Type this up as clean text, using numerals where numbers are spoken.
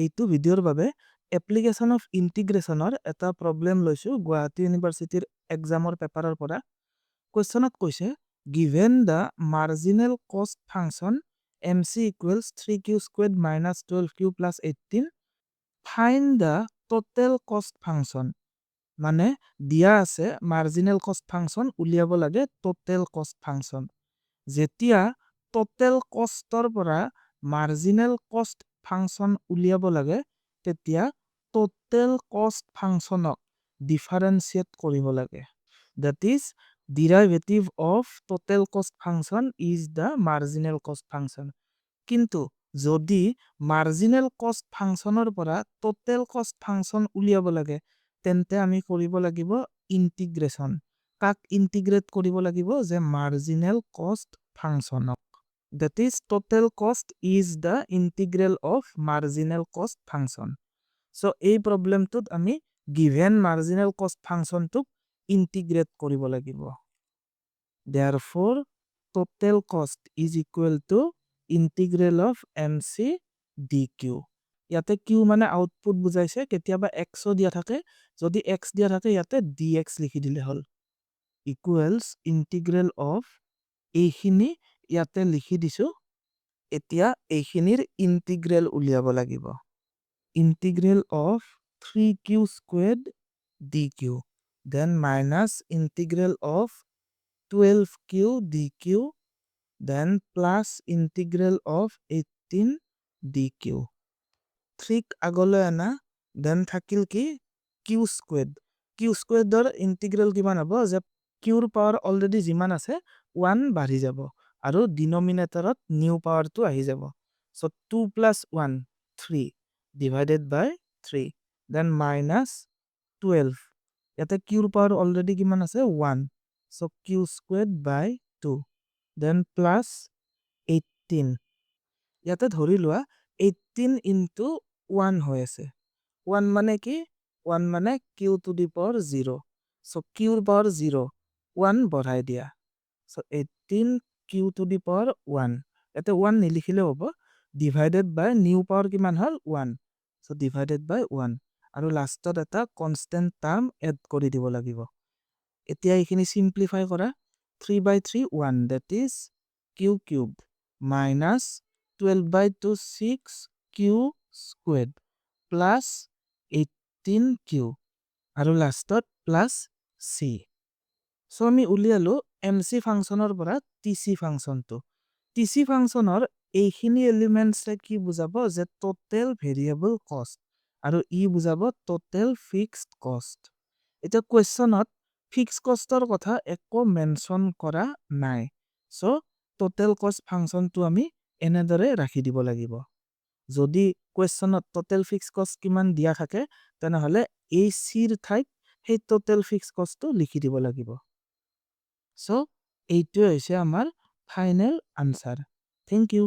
এইটো ভিডিঅ'ৰ বাবে এপ্লিকেশ্যন অফ ইণ্টিগ্ৰেশ্যনৰ এটা প্ৰব্লেম লৈছোঁ গুৱাহাটী ইউনিভাৰ্চিটিৰ এক্সামৰ পেপাৰৰ পৰা। কুৱেশ্যনত কৈছে given the marginal cost function MC equals 3q squared minus 12q plus 18 find the total cost function. মানে দিয়া আছে মাৰ্জিনেল কষ্ট ফাংচন উলিয়াব লাগে টোটেল কষ্ট ফাংচন। যেতিয়া টোটেল কষ্টৰ পৰা মাৰ্জিনেল কষ্ট ফাংচন উলিয়াব লাগে তেতিয়া টোটেল কষ্ট ফাংচনক ডিফাৰেন্সিয়েট কৰিব লাগে। That is derivative of total cost function is the marginal cost function. কিন্তু যদি marginal cost functionৰ পৰা total cost function উলিয়াব লাগে তেন্তে আমি কৰিব লাগিব ইন্টিগ্ৰেশন। কাক ইন্টিগ্ৰেট কৰিব লাগিব যে marginal cost functionক। That is total cost is the integral of marginal cost function. So এই প্ৰব্লেমটোত আমি given marginal cost functionটোক ইন্টিগ্ৰেট কৰিব লাগিব। Therefore total cost is equal to integral of MC dq. ইয়াতে q মানে আউটপুট বুজাইছে, কেতিয়াবা x দিয়া থাকে, যদি x দিয়া থাকে ইয়াতে dx লিখি দিলে হল। Equals integral of এইখিনি ইয়াতে লিখি দিছো, এতিয়া এইখিনিৰ ইন্টিগ্ৰেল উলিয়াব লাগিব। Integral of 3q squared dq. Then minus integral of 12q dq. Then plus integral of 18 dq. 3 আগলৈ আনা, then থাকিল কি q squared. q squared ৰ ইন্টিগ্ৰেল কিমান হ'ব যে qৰ পাৱাৰ অলৰেডি যিমান আছে 1 বাঢ়ি যাব আৰু ডিনোমিনেটৰত নিউ পাৱাৰটো আহি যাব। So 2 plus 1 3 divided by 3, then minus 12, ইয়াতে qৰ পাৱাৰ অলৰেডি কিমান আছে 1, so q squared by 2, then plus 18, ইয়াতে ধৰি লোৱা 18 into 1 হৈ আছে। 1 মানে কি 1 মানে q to the power 0, so qৰ power 0 1 বঢ়াই দিয়া, so 18 q to the power 1, ইয়াতে 1 নিলিখিলে হ'ব, divided by নিউ পাৱাৰ কিমান হল 1, so divided by 1 আৰু লাষ্টত এটা কনস্ট্যান্ট টাৰ্ম এড কৰি দিব লাগিব। এতিয়া এইখিনি সিম্পলিফাই কৰা, 3 by 3 1, that is q cube minus 12 by 2 6q squared plus 18q আৰু লাষ্টত plus c। So আমি উলিয়ালো MC ফাংচনৰ পৰা TC ফাংচনটো। TC ফাংচনৰ এইখিনি এলিমেন্টছে কি বুজাব যে টোটেল ভেৰিয়েবল কষ্ট আৰু ই বুজাব টোটেল ফিক্সড কষ্ট। এটা কুৱেশ্যনত ফিক্সড কষ্টৰ কথা একো মেনশন কৰা নাই, so টোটেল কষ্ট ফাংচনটো আমি এনেদৰে ৰাখি দিব লাগিব। যদি কুৱেশ্যনত টোটেল ফিক্সড কষ্ট কিমান দিয়া থাকে তেনেহলে এই চিৰ ঠাইত সেই টোটেল ফিক্সড কষ্টটো লিখি দিব লাগিব। So এইটোৱে হৈছে আমাৰ ফাইনেল আনসাৰ। Thank you.